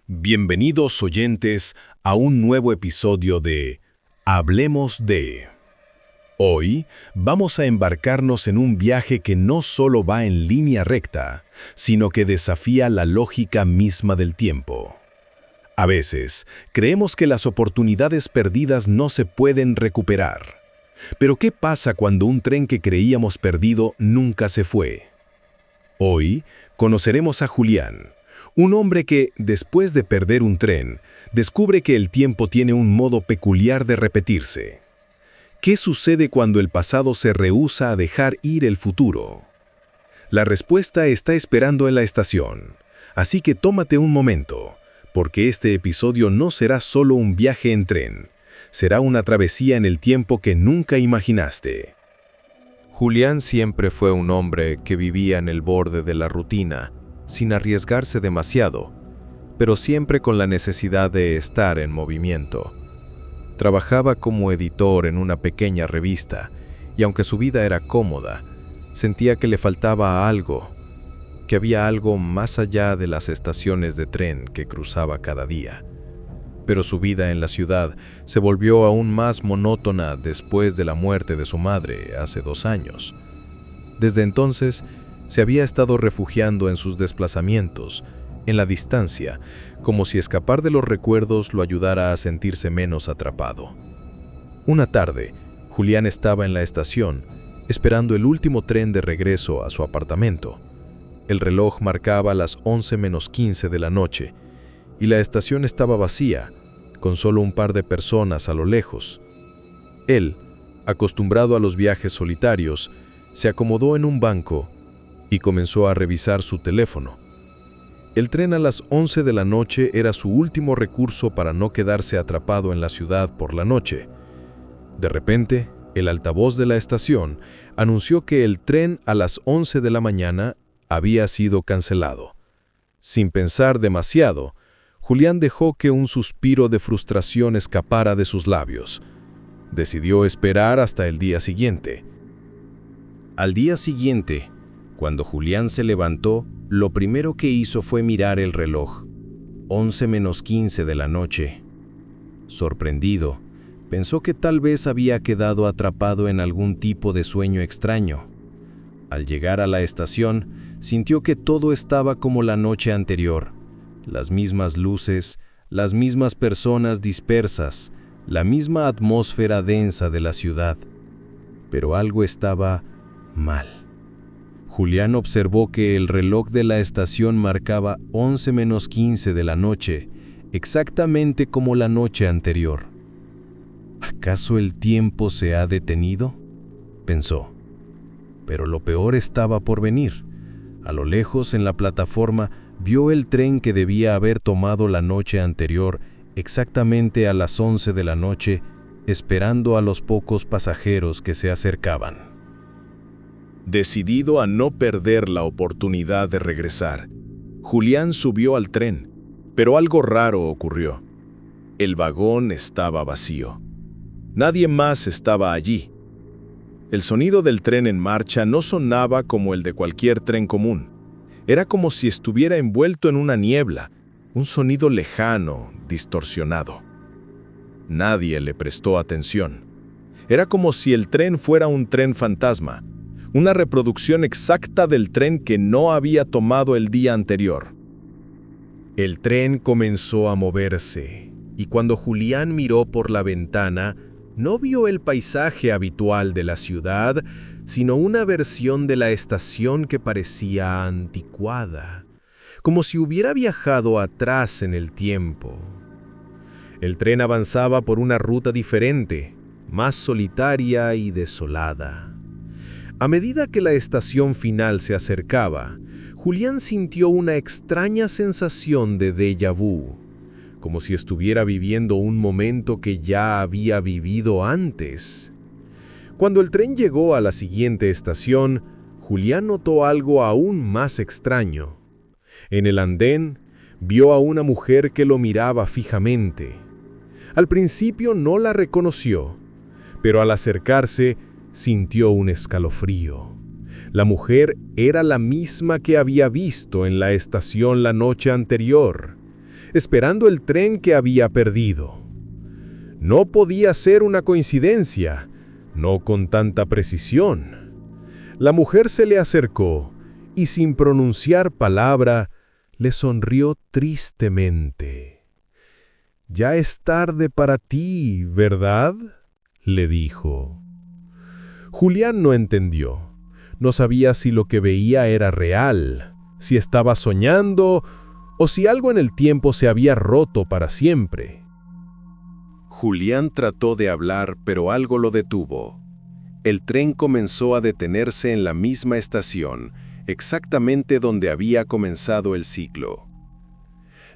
Bienvenidos oyentes a un nuevo episodio de Hablemos de. Hoy vamos a embarcarnos en un viaje que no solo va en línea recta, sino que desafía la lógica misma del tiempo. A veces, creemos que las oportunidades perdidas no se pueden recuperar. Pero ¿qué pasa cuando un tren que creíamos perdido nunca se fue? Hoy conoceremos a Julián, un hombre que, después de perder un tren, descubre que el tiempo tiene un modo peculiar de repetirse. ¿Qué sucede cuando el pasado se rehúsa a dejar ir el futuro? La respuesta está esperando en la estación, así que tómate un momento, porque este episodio no será solo un viaje en tren, será una travesía en el tiempo que nunca imaginaste. Julián siempre fue un hombre que vivía en el borde de la rutina, sin arriesgarse demasiado, pero siempre con la necesidad de estar en movimiento. Trabajaba como editor en una pequeña revista, y aunque su vida era cómoda, sentía que le faltaba algo, que había algo más allá de las estaciones de tren que cruzaba cada día. Pero su vida en la ciudad se volvió aún más monótona después de la muerte de su madre hace 2 años. Desde entonces, se había estado refugiando en sus desplazamientos, en la distancia, como si escapar de los recuerdos lo ayudara a sentirse menos atrapado. Una tarde, Julián estaba en la estación, esperando el último tren de regreso a su apartamento. El reloj marcaba las 11:15 de la noche, y la estación estaba vacía, con solo un par de personas a lo lejos. Él, acostumbrado a los viajes solitarios, se acomodó en un banco y comenzó a revisar su teléfono. El tren a las 11 de la noche era su último recurso para no quedarse atrapado en la ciudad por la noche. De repente, el altavoz de la estación anunció que el tren a las 11 de la mañana había sido cancelado. Sin pensar demasiado, Julián dejó que un suspiro de frustración escapara de sus labios. Decidió esperar hasta el día siguiente. Al día siguiente, cuando Julián se levantó, lo primero que hizo fue mirar el reloj. 11:15 de la noche. Sorprendido, pensó que tal vez había quedado atrapado en algún tipo de sueño extraño. Al llegar a la estación, sintió que todo estaba como la noche anterior. Las mismas luces, las mismas personas dispersas, la misma atmósfera densa de la ciudad. Pero algo estaba mal. Julián observó que el reloj de la estación marcaba 11:15 de la noche, exactamente como la noche anterior. ¿Acaso el tiempo se ha detenido?, pensó. Pero lo peor estaba por venir. A lo lejos, en la plataforma, vio el tren que debía haber tomado la noche anterior, exactamente a las 11 de la noche, esperando a los pocos pasajeros que se acercaban. Decidido a no perder la oportunidad de regresar, Julián subió al tren, pero algo raro ocurrió. El vagón estaba vacío. Nadie más estaba allí. El sonido del tren en marcha no sonaba como el de cualquier tren común. Era como si estuviera envuelto en una niebla, un sonido lejano, distorsionado. Nadie le prestó atención. Era como si el tren fuera un tren fantasma, una reproducción exacta del tren que no había tomado el día anterior. El tren comenzó a moverse, y cuando Julián miró por la ventana, no vio el paisaje habitual de la ciudad, sino una versión de la estación que parecía anticuada, como si hubiera viajado atrás en el tiempo. El tren avanzaba por una ruta diferente, más solitaria y desolada. A medida que la estación final se acercaba, Julián sintió una extraña sensación de déjà vu, como si estuviera viviendo un momento que ya había vivido antes. Cuando el tren llegó a la siguiente estación, Julián notó algo aún más extraño. En el andén, vio a una mujer que lo miraba fijamente. Al principio no la reconoció, pero al acercarse, sintió un escalofrío. La mujer era la misma que había visto en la estación la noche anterior. esperando el tren que había perdido. No podía ser una coincidencia, no con tanta precisión. La mujer se le acercó y sin pronunciar palabra, le sonrió tristemente. «Ya es tarde para ti, ¿verdad?», le dijo. Julián no entendió. No sabía si lo que veía era real, si estaba soñando o si algo en el tiempo se había roto para siempre. Julián trató de hablar, pero algo lo detuvo. El tren comenzó a detenerse en la misma estación, exactamente donde había comenzado el ciclo.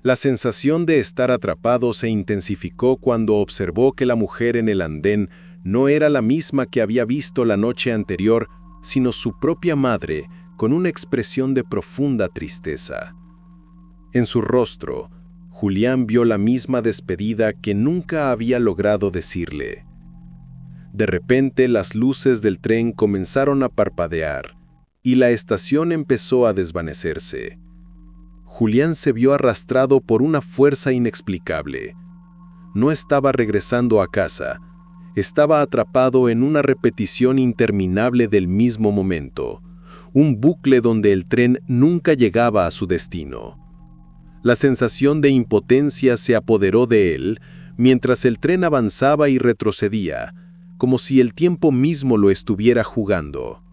La sensación de estar atrapado se intensificó cuando observó que la mujer en el andén no era la misma que había visto la noche anterior, sino su propia madre, con una expresión de profunda tristeza. En su rostro, Julián vio la misma despedida que nunca había logrado decirle. De repente, las luces del tren comenzaron a parpadear y la estación empezó a desvanecerse. Julián se vio arrastrado por una fuerza inexplicable. No estaba regresando a casa, estaba atrapado en una repetición interminable del mismo momento, un bucle donde el tren nunca llegaba a su destino. La sensación de impotencia se apoderó de él mientras el tren avanzaba y retrocedía, como si el tiempo mismo lo estuviera jugando.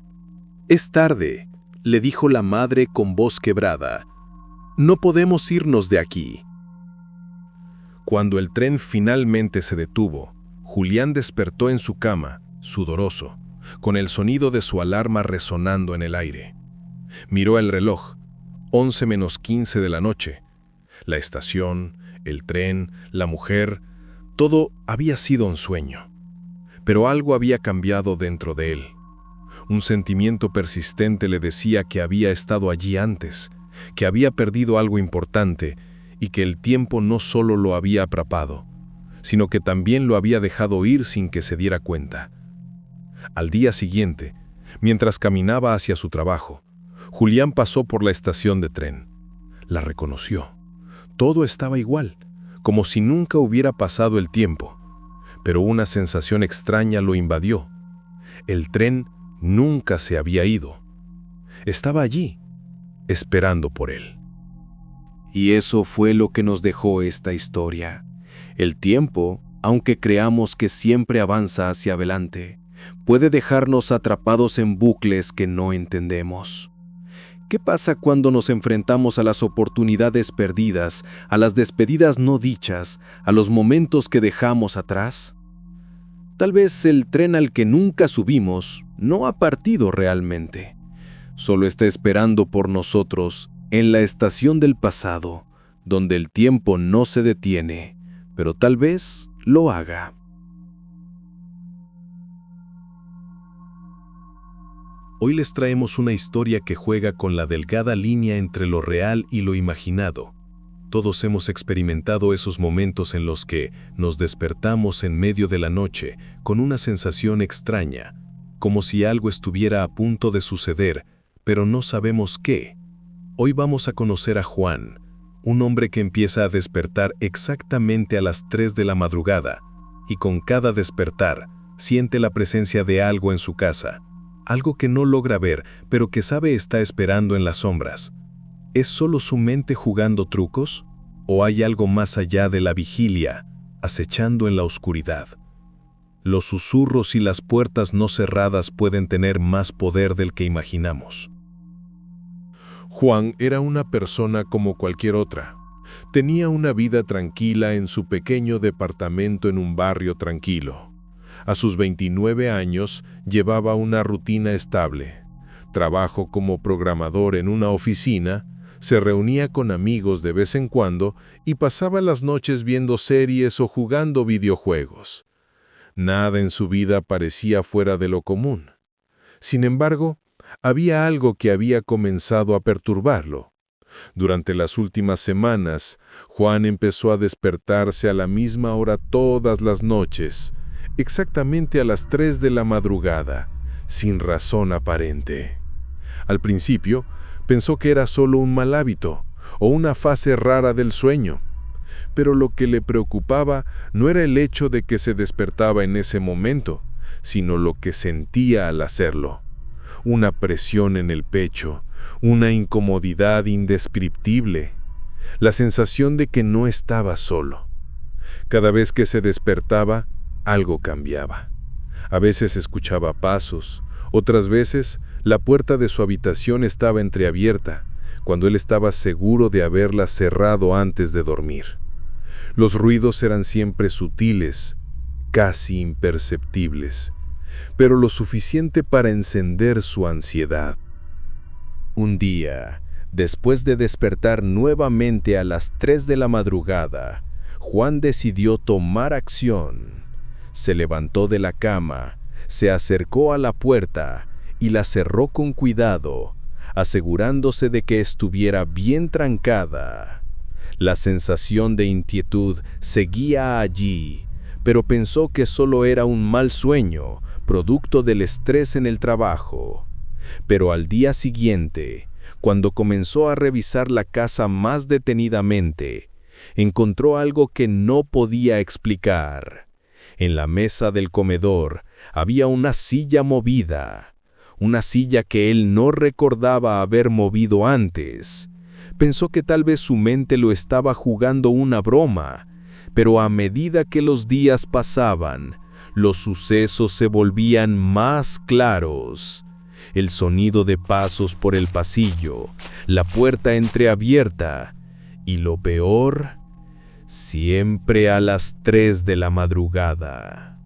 «Es tarde», le dijo la madre con voz quebrada. «No podemos irnos de aquí». Cuando el tren finalmente se detuvo, Julián despertó en su cama, sudoroso, con el sonido de su alarma resonando en el aire. Miró el reloj, 11:15 de la noche. La estación, el tren, la mujer, todo había sido un sueño. Pero algo había cambiado dentro de él. Un sentimiento persistente le decía que había estado allí antes, que había perdido algo importante y que el tiempo no solo lo había atrapado, sino que también lo había dejado ir sin que se diera cuenta. Al día siguiente, mientras caminaba hacia su trabajo, Julián pasó por la estación de tren. La reconoció. Todo estaba igual, como si nunca hubiera pasado el tiempo, pero una sensación extraña lo invadió. El tren nunca se había ido. Estaba allí, esperando por él. Y eso fue lo que nos dejó esta historia. El tiempo, aunque creamos que siempre avanza hacia adelante, puede dejarnos atrapados en bucles que no entendemos. ¿Qué pasa cuando nos enfrentamos a las oportunidades perdidas, a las despedidas no dichas, a los momentos que dejamos atrás? Tal vez el tren al que nunca subimos no ha partido realmente. Solo está esperando por nosotros en la estación del pasado, donde el tiempo no se detiene, pero tal vez lo haga. Hoy les traemos una historia que juega con la delgada línea entre lo real y lo imaginado. Todos hemos experimentado esos momentos en los que nos despertamos en medio de la noche con una sensación extraña, como si algo estuviera a punto de suceder, pero no sabemos qué. Hoy vamos a conocer a Juan, un hombre que empieza a despertar exactamente a las 3 de la madrugada, y con cada despertar siente la presencia de algo en su casa. Algo que no logra ver, pero que sabe está esperando en las sombras. ¿Es solo su mente jugando trucos? ¿O hay algo más allá de la vigilia, acechando en la oscuridad? Los susurros y las puertas no cerradas pueden tener más poder del que imaginamos. Juan era una persona como cualquier otra. Tenía una vida tranquila en su pequeño departamento en un barrio tranquilo. A sus 29 años llevaba una rutina estable. Trabajó como programador en una oficina, se reunía con amigos de vez en cuando y pasaba las noches viendo series o jugando videojuegos. Nada en su vida parecía fuera de lo común. Sin embargo, había algo que había comenzado a perturbarlo. Durante las últimas semanas, Juan empezó a despertarse a la misma hora todas las noches, exactamente a las 3 de la madrugada, sin razón aparente. Al principio, pensó que era solo un mal hábito o una fase rara del sueño, Pero lo que le preocupaba no era el hecho de que se despertaba en ese momento, sino lo que sentía al hacerlo. Una presión en el pecho, una incomodidad indescriptible, la sensación de que no estaba solo. Cada vez que se despertaba, algo cambiaba. A veces escuchaba pasos, otras veces la puerta de su habitación estaba entreabierta, cuando él estaba seguro de haberla cerrado antes de dormir. Los ruidos eran siempre sutiles, casi imperceptibles, pero lo suficiente para encender su ansiedad. Un día, después de despertar nuevamente a las 3 de la madrugada, Juan decidió tomar acción. Se levantó de la cama, se acercó a la puerta y la cerró con cuidado, asegurándose de que estuviera bien trancada. La sensación de inquietud seguía allí, pero pensó que solo era un mal sueño, producto del estrés en el trabajo. Pero al día siguiente, cuando comenzó a revisar la casa más detenidamente, encontró algo que no podía explicar. En la mesa del comedor había una silla movida, una silla que él no recordaba haber movido antes. Pensó que tal vez su mente lo estaba jugando una broma, pero a medida que los días pasaban, los sucesos se volvían más claros. El sonido de pasos por el pasillo, la puerta entreabierta y lo peor, siempre a las 3 de la madrugada.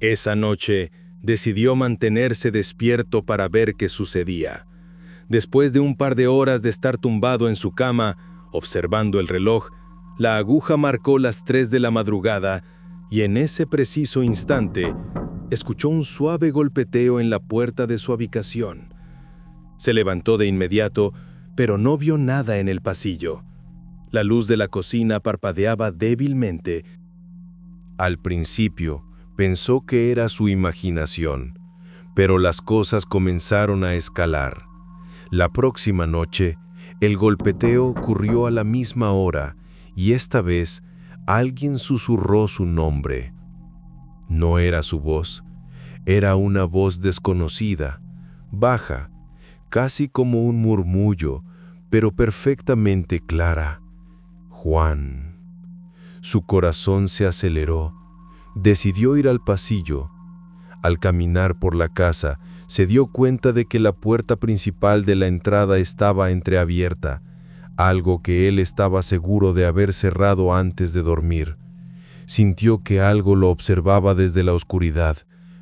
Esa noche decidió mantenerse despierto para ver qué sucedía. Después de un par de horas de estar tumbado en su cama, observando el reloj, la aguja marcó las 3 de la madrugada y en ese preciso instante escuchó un suave golpeteo en la puerta de su habitación. Se levantó de inmediato, pero no vio nada en el pasillo. La luz de la cocina parpadeaba débilmente. Al principio, pensó que era su imaginación, pero las cosas comenzaron a escalar. La próxima noche, el golpeteo ocurrió a la misma hora y esta vez alguien susurró su nombre. No era su voz, era una voz desconocida, baja, casi como un murmullo, pero perfectamente clara. Juan. Su corazón se aceleró. Decidió ir al pasillo. Al caminar por la casa, se dio cuenta de que la puerta principal de la entrada estaba entreabierta, algo que él estaba seguro de haber cerrado antes de dormir. Sintió que algo lo observaba desde la oscuridad,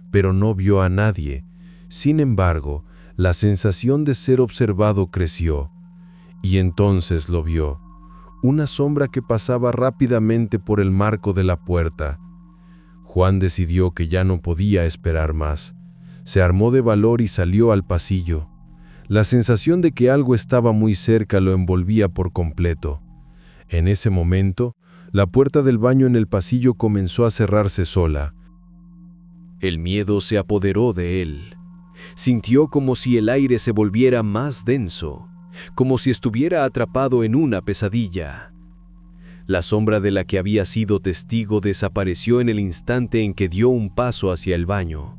pero no vio a nadie. Sin embargo, la sensación de ser observado creció, y entonces lo vio. Una sombra que pasaba rápidamente por el marco de la puerta. Juan decidió que ya no podía esperar más. Se armó de valor y salió al pasillo. La sensación de que algo estaba muy cerca lo envolvía por completo. En ese momento, la puerta del baño en el pasillo comenzó a cerrarse sola. El miedo se apoderó de él. Sintió como si el aire se volviera más denso, como si estuviera atrapado en una pesadilla. La sombra de la que había sido testigo desapareció en el instante en que dio un paso hacia el baño.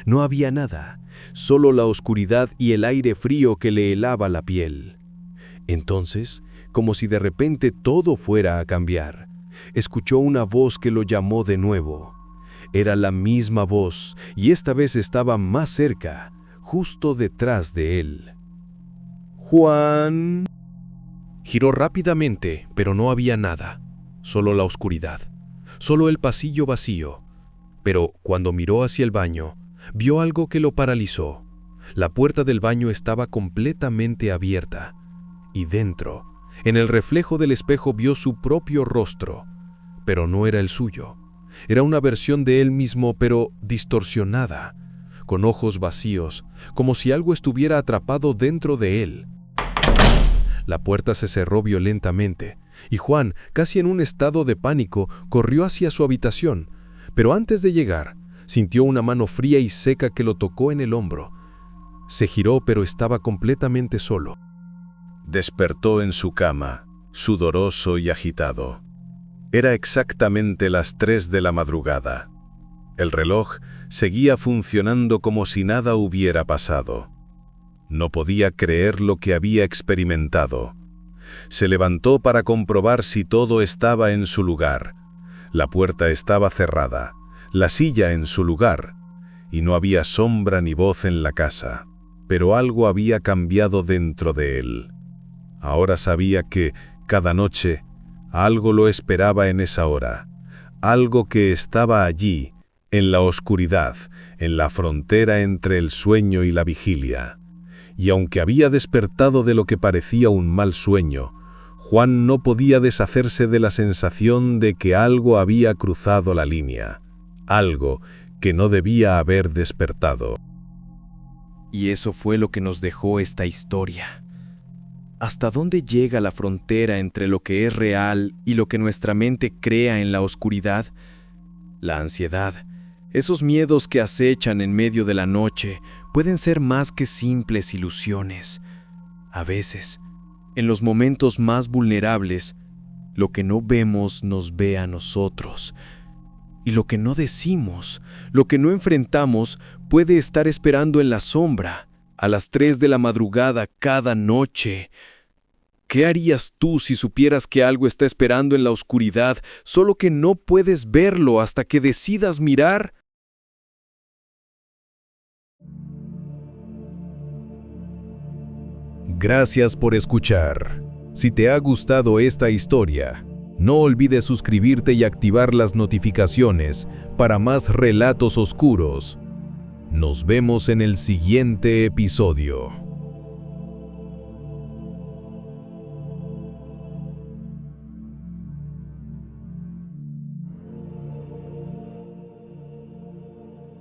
No había nada, solo la oscuridad y el aire frío que le helaba la piel. Entonces, como si de repente todo fuera a cambiar, escuchó una voz que lo llamó de nuevo. Era la misma voz, y esta vez estaba más cerca, justo detrás de él. ¡Juan! Giró rápidamente, pero no había nada, solo la oscuridad, solo el pasillo vacío. Pero cuando miró hacia el baño, vio algo que lo paralizó. La puerta del baño estaba completamente abierta, y dentro, en el reflejo del espejo vio su propio rostro, pero no era el suyo. Era una versión de él mismo, pero distorsionada, con ojos vacíos, como si algo estuviera atrapado dentro de él. La puerta se cerró violentamente, y Juan, casi en un estado de pánico, corrió hacia su habitación, pero antes de llegar, sintió una mano fría y seca que lo tocó en el hombro. Se giró, pero estaba completamente solo. Despertó en su cama, sudoroso y agitado. Era exactamente las 3 de la madrugada. El reloj seguía funcionando como si nada hubiera pasado. No podía creer lo que había experimentado. Se levantó para comprobar si todo estaba en su lugar. La puerta estaba cerrada, la silla en su lugar, y no había sombra ni voz en la casa. Pero algo había cambiado dentro de él. Ahora sabía que, cada noche, algo lo esperaba en esa hora. Algo que estaba allí, en la oscuridad, en la frontera entre el sueño y la vigilia. Y aunque había despertado de lo que parecía un mal sueño, Juan no podía deshacerse de la sensación de que algo había cruzado la línea, algo que no debía haber despertado. Y eso fue lo que nos dejó esta historia. ¿Hasta dónde llega la frontera entre lo que es real y lo que nuestra mente crea en la oscuridad? La ansiedad, esos miedos que acechan en medio de la noche, pueden ser más que simples ilusiones. A veces, en los momentos más vulnerables, lo que no vemos nos ve a nosotros. Y lo que no decimos, lo que no enfrentamos, puede estar esperando en la sombra, a las 3 de la madrugada cada noche. ¿Qué harías tú si supieras que algo está esperando en la oscuridad, solo que no puedes verlo hasta que decidas mirar? Gracias por escuchar. Si te ha gustado esta historia, no olvides suscribirte y activar las notificaciones para más relatos oscuros. Nos vemos en el siguiente episodio.